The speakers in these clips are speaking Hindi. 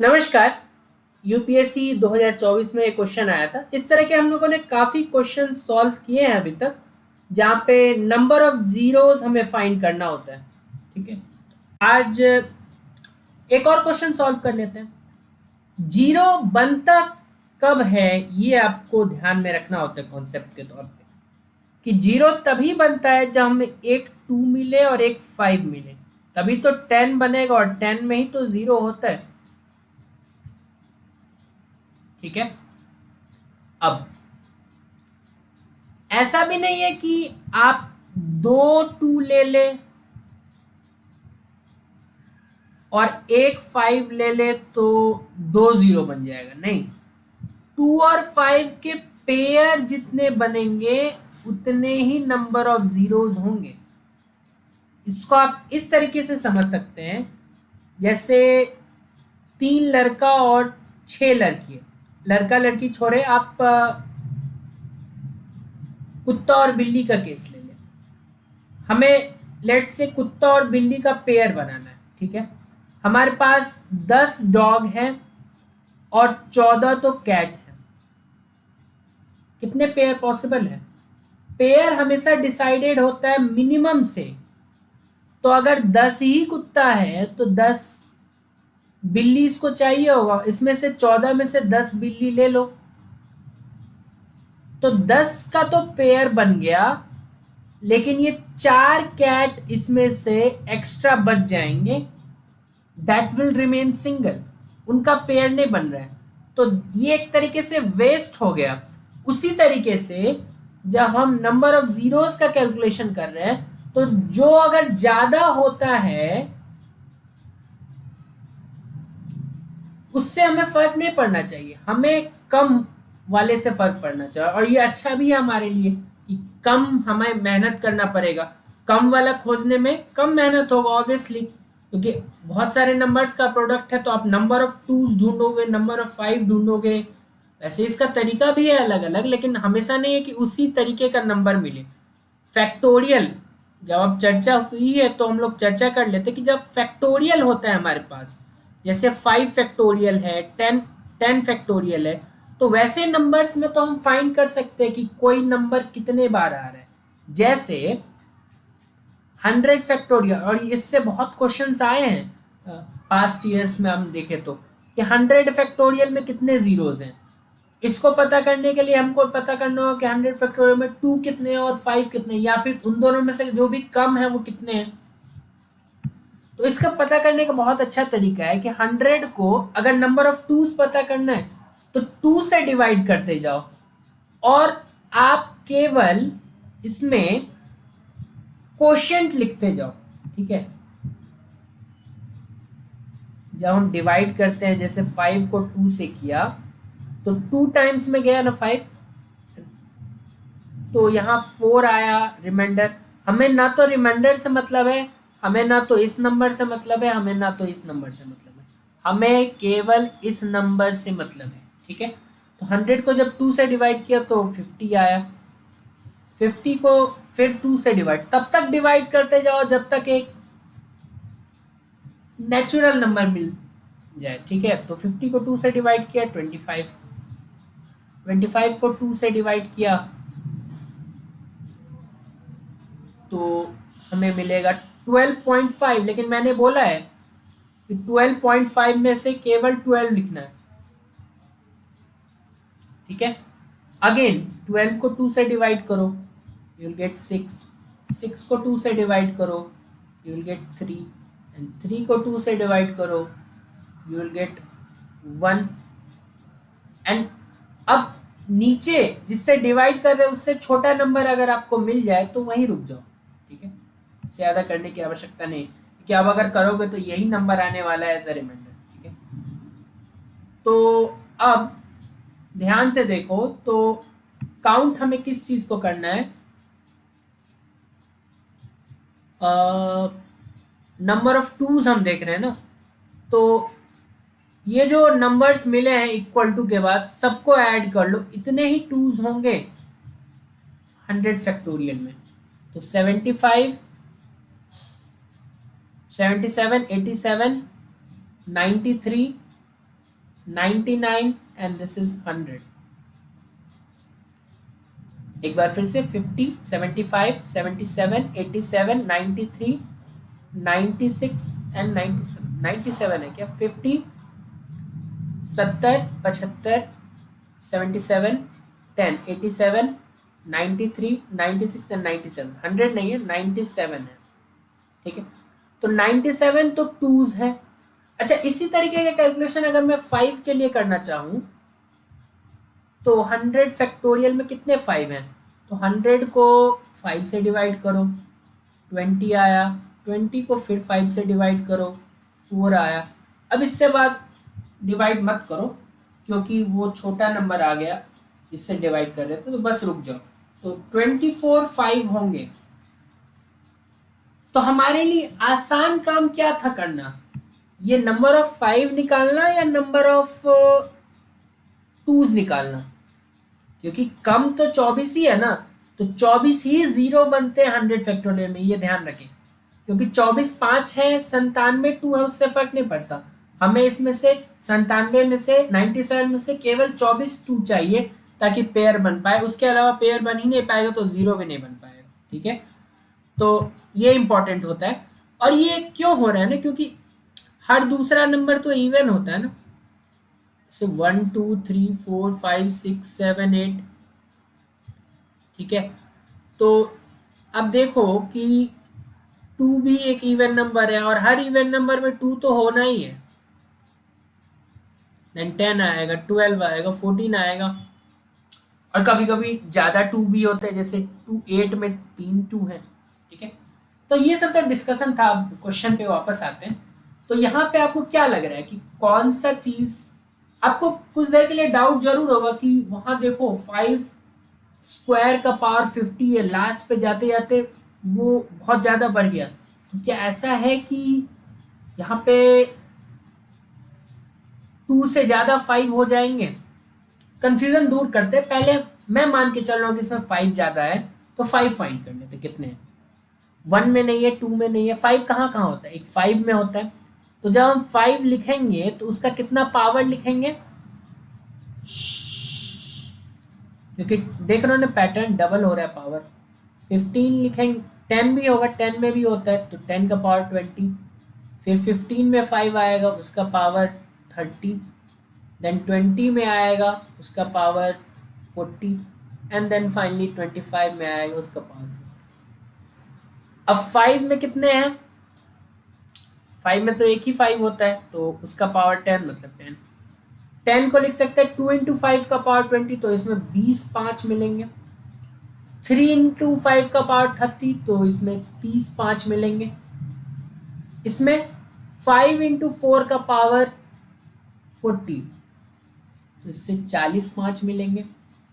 नमस्कार। यूपीएससी 2024 में एक क्वेश्चन आया था। इस तरह के हम लोगों ने काफ़ी क्वेश्चन सॉल्व किए हैं अभी तक, जहाँ पे नंबर ऑफ जीरोस हमें फाइंड करना होता है। ठीक है, आज एक और क्वेश्चन सॉल्व कर लेते हैं। जीरो बनता कब है, ये आपको ध्यान में रखना होता है कॉन्सेप्ट के तौर पे, कि जीरो तभी बनता है जब हमें एक 2 मिले और एक 5 मिले, तभी तो 10 बनेगा, और 10 में ही तो जीरो होता है। ठीक है, अब ऐसा भी नहीं है कि आप दो टू ले ले और एक 5 ले ले तो दो जीरो बन जाएगा। नहीं, 2 और 5 के पेयर जितने बनेंगे उतने ही नंबर ऑफ जीरोस होंगे। इसको आप इस तरीके से समझ सकते हैं, जैसे 3 लड़का और 6 लड़की है। लड़का लड़की छोड़े, आप कुत्ता और बिल्ली का केस ले लें। हमें लेट से कुत्ता और बिल्ली का पेयर बनाना है। ठीक है, हमारे पास 10 डॉग हैं और 14 तो कैट है। कितने पेयर पॉसिबल है? पेयर हमेशा डिसाइडेड होता है मिनिमम से। तो अगर 10 ही कुत्ता है तो 10 बिल्ली इसको चाहिए होगा, इसमें से 14 में से 10 बिल्ली ले लो, तो 10 का तो पेयर बन गया। लेकिन ये 4 कैट इसमें से एक्स्ट्रा बच जाएंगे, दैट विल रिमेन सिंगल, उनका पेयर नहीं बन रहा है, तो ये एक तरीके से वेस्ट हो गया। उसी तरीके से जब हम नंबर ऑफ जीरोस का कैलकुलेशन कर रहे हैं, तो जो अगर ज्यादा होता है उससे हमें फर्क नहीं पड़ना चाहिए, हमें कम वाले से फर्क पड़ना चाहिए। और ये अच्छा भी है हमारे लिए कि कम हमें मेहनत करना पड़ेगा। कम वाला खोजने में कम मेहनत होगा ऑब्वियसली, क्योंकि बहुत सारे नंबर्स का प्रोडक्ट है, तो आप नंबर ऑफ टूज ढूंढोगे, नंबर ऑफ 5 ढूंढोगे। वैसे इसका तरीका भी है अलग अलग, लेकिन हमेशा नहीं है कि उसी तरीके का नंबर मिले। फैक्टोरियल, जब अब चर्चा हुई है तो हम लोग चर्चा कर लेते कि जब फैक्टोरियल होता है हमारे पास, जैसे 5 फैक्टोरियल है, 10 फैक्टोरियल है, तो वैसे नंबर्स में तो हम फाइंड कर सकते हैं कि कोई नंबर कितने बार आ रहा है। जैसे 100 फैक्टोरियल, और इससे बहुत क्वेश्चंस आए हैं पास्ट ईयर्स में हम देखें तो, कि 100 फैक्टोरियल में कितने जीरोज हैं। इसको पता करने के लिए हमको पता करना होगा कि 100 फैक्टोरियल में 2 कितने हैं और 5 कितने हैं, या फिर उन दोनों में से जो भी कम है वो कितने हैं। तो इसका पता करने का बहुत अच्छा तरीका है कि 100 को अगर नंबर ऑफ टूज पता करना है तो 2 से डिवाइड करते जाओ, और आप केवल इसमें कोशेंट लिखते जाओ। ठीक है, जब हम डिवाइड करते हैं, जैसे 5 को 2 से किया तो 2 टाइम्स में गया ना 5, तो यहाँ 4 आया रिमाइंडर। हमें ना तो रिमाइंडर से मतलब है, हमें ना तो इस नंबर से मतलब है, हमें ना तो इस नंबर से मतलब है, हमें केवल इस नंबर से मतलब है। ठीक है, तो 100 को जब 2 से डिवाइड किया तो 50 आया। 50 को फिर 2 से डिवाइड, तब तक डिवाइड करते जाओ जब तक एक नेचुरल नंबर मिल जाए। ठीक है, तो 50 को 2 से डिवाइड किया 25, 25 को 2 से डिवाइड किया तो हमें मिलेगा 12.5। लेकिन मैंने बोला है कि 12.5 में से केवल 12 लिखना है। ठीक है, अगेन 12 को 2 से डिवाइड करो, यू विल गेट 6। 6 को 2 से डिवाइड करो, यू विल गेट 3, एंड 3 को 2 से डिवाइड करो, यू विल गेट 1। एंड अब नीचे जिससे डिवाइड कर रहे हैं उससे छोटा नंबर अगर आपको मिल जाए तो वहीं रुक जाओ। ठीक है, इससे ज़्यादा करने की आवश्यकता नहीं, क्योंकि अब अगर करोगे तो यही नंबर आने वाला है एज अ रिमाइंडर। ठीक है, तो अब ध्यान से देखो, तो काउंट हमें किस चीज़ को करना है, नंबर ऑफ टूज हम देख रहे हैं ना। तो ये जो नंबर्स मिले हैं इक्वल टू के बाद सबको ऐड कर लो, इतने ही टूज होंगे 100 फैक्टोरियल में। तो 75, 77, 87, 93, 99 एंड दिस इज 100। एक बार फिर से 50, 75, 77, 87, 93, 96 एंड 97। 97 है क्या? 50, 70, 75, 77, 10, 87, 93, 96 एंड 97। 100 नहीं है, 97 है। ठीक है, तो 97 तो टूज है। अच्छा, इसी तरीके का कैलकुलेशन अगर मैं 5 के लिए करना चाहूँ तो 100 फैक्टोरियल में कितने 5 हैं? तो 100 को 5 से डिवाइड करो, 20 आया। 20 को फिर 5 से डिवाइड करो, 4 आया। अब इससे बाद डिवाइड मत करो क्योंकि वो छोटा नंबर आ गया जिससे डिवाइड कर रहे थे, तो बस रुक जाओ। तो 24 5 होंगे। तो हमारे लिए आसान काम क्या था करना? ये नंबर ऑफ 5 निकालना या नंबर ऑफ टूज निकालना? क्योंकि कम तो 24 ही है ना, तो 24 ही जीरो बनते हैं 100 फैक्टोरियल में, ये ध्यान रखें। क्योंकि 24 5 है, 97 2 है, उससे फर्क नहीं पड़ता। हमें इसमें से 97 में से 97 में से केवल 24 2 चाहिए ताकि पेयर बन पाए। उसके अलावा पेयर बन ही नहीं पाएगा तो जीरो भी नहीं बन पाएगा। ठीक है, तो ये इंपॉर्टेंट होता है। और ये क्यों हो रहा है ना, क्योंकि हर दूसरा नंबर तो इवन होता है ना। जैसे 1 2 3 4 5 6 7 8। ठीक है, तो अब देखो कि 2 भी एक इवन नंबर है और हर इवन नंबर में 2 तो होना ही है। देन 10 आएगा, 12 आएगा, 14 आएगा। और कभी कभी ज्यादा 2 भी होते हैं, जैसे 2 8 में 3 2 है। ठीक है, तो ये सब तो डिस्कशन था। अब क्वेश्चन पे वापस आते हैं। तो यहाँ पे आपको क्या लग रहा है कि कौन सा चीज आपको कुछ देर के लिए डाउट जरूर होगा कि वहां देखो 5 स्क्वायर का पावर 50 है, लास्ट पे जाते जाते वो बहुत ज्यादा बढ़ गया। तो क्या ऐसा है कि यहाँ पे 2 से ज्यादा 5 हो जाएंगे? कंफ्यूजन दूर करते हैं। पहले मैं मान के चल रहा हूँ कि इसमें 5 ज्यादा है, तो 5 फाइंड कर लेते कितने हैं। 1 में नहीं है, 2 में नहीं है, 5 कहाँ कहाँ होता है? एक 5 में होता है। तो जब हम 5 लिखेंगे तो उसका कितना पावर लिखेंगे? क्योंकि देख रहे हो ना पैटर्न, डबल हो रहा है पावर। 15 लिखेंगे, 10 भी होगा, 10 में भी होता है तो 10 का पावर 20। फिर 15 में 5 आएगा, उसका पावर 30। देन 20 में आएगा, उसका पावर 40। एंड देन फाइनली 25 में आएगा, उसका पावर 50। अब 5 में कितने हैं? 5 में तो एक ही 5 होता है, तो उसका पावर 10 मतलब 10। 10 को लिख सकते हैं 2 इंटू 5 का पावर 20, तो इसमें 20 5 मिलेंगे। 3 इंटू 5 का पावर 30, तो इसमें 30 5 मिलेंगे। इसमें 5 इंटू 4 का पावर 40, तो इससे 40 5 मिलेंगे।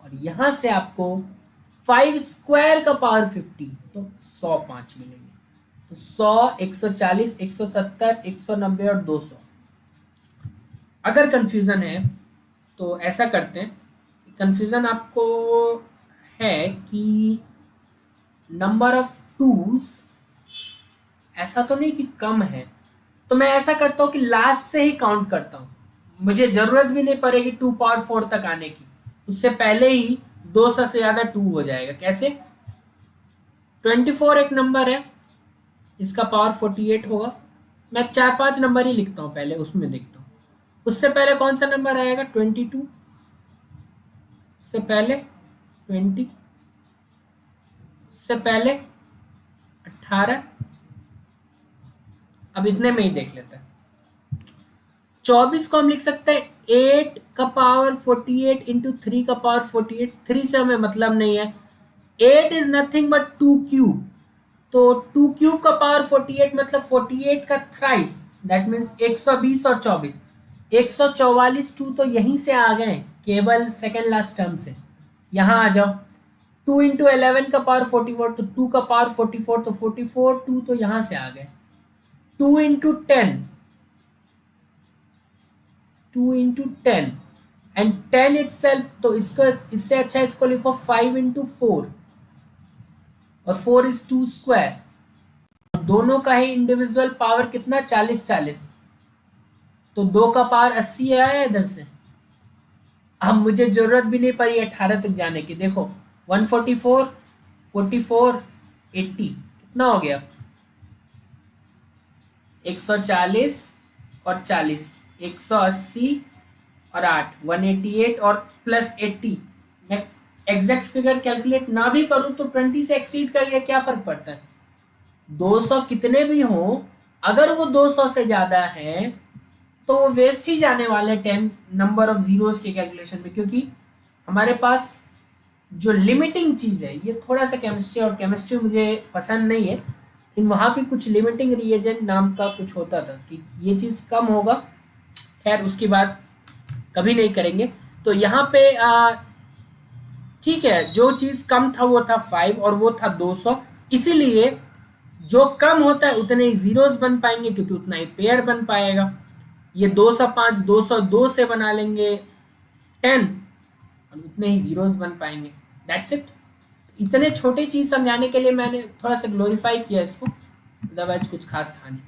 और यहां से आपको 5 स्क्वायर का पावर 50, तो 100 5 मिलेंगे। तो 100, 140, 170, 190 और 200। अगर कंफ्यूजन है तो ऐसा करते हैं, कंफ्यूजन आपको है कि नंबर ऑफ टूज ऐसा तो नहीं कि कम है, तो मैं ऐसा करता हूँ कि लास्ट से ही काउंट करता हूँ। मुझे जरूरत भी नहीं पड़ेगी 2 पावर 4 तक आने की, उससे पहले ही 200 से ज्यादा 2 हो जाएगा। कैसे? 24 एक नंबर है, इसका पावर 48 होगा। मैं 4 5 नंबर ही लिखता हूँ, पहले उसमें देखता हूँ। उससे पहले कौन सा नंबर आएगा? 22। उससे पहले 20। उससे पहले 18। अब इतने में ही देख लेते हैं। 24 को हम लिख सकते हैं 8 का पावर 48 इंटू 3 का पावर 48। 3 से हमें मतलब नहीं है। 8 इज नथिंग बट 2 क्यूब, तो 2 क्यूब का पावर 48 मतलब 48 का थ्राइस, दैट मीन्स 120 और 24, 144 2 तो यहीं से आ गए केवल सेकेंड लास्ट टर्म से। यहां आ जाओ, 2 इंटू 11 का पावर 44, तो 2 का पावर 44, तो 44 2 तो यहां से आ गए। 2 इंटू 10, 2 इंटू 10 एंड 10 इटसेल्फ, तो इसको इससे अच्छा इसको लिखो 5 इंटू 4, और 4 इज 2 स्क्वायर। दोनों का ही इंडिविजुअल पावर कितना? 40 40। तो 2 का पावर 80 आया इधर से। अब मुझे जरूरत भी नहीं पड़ी 18 तक जाने की। देखो 144, 44, 80 कितना हो गया, 140 और 40, 180 और 8, 188 और प्लस 80। मैं एग्जैक्ट फिगर कैलकुलेट ना भी करूं तो 20 से एक्सीड कर गया, क्या फर्क पड़ता है। 200 कितने भी हो, अगर वो 200 से ज्यादा है तो वो वेस्ट ही जाने वाले 10 नंबर ऑफ जीरोस के कैलकुलेशन में, क्योंकि हमारे पास जो लिमिटिंग चीज है, ये थोड़ा सा केमिस्ट्री, और केमिस्ट्री मुझे पसंद नहीं है, लेकिन वहां भी कुछ लिमिटिंग रिएजेंट नाम का कुछ होता था कि ये चीज कम होगा। खैर उसकी बात कभी नहीं करेंगे। तो यहाँ पे ठीक है, जो चीज कम था वो था 5 और वो था 200, इसीलिए जो कम होता है उतने ही जीरोस बन पाएंगे, क्योंकि उतना ही पेयर बन पाएगा। ये 205 202 से बना लेंगे 10 और उतने ही जीरोस बन पाएंगे। That's it. इतने छोटे चीज समझाने के लिए मैंने थोड़ा सा ग्लोरीफाई किया इसको, अदरवाइज कुछ खास था नहीं।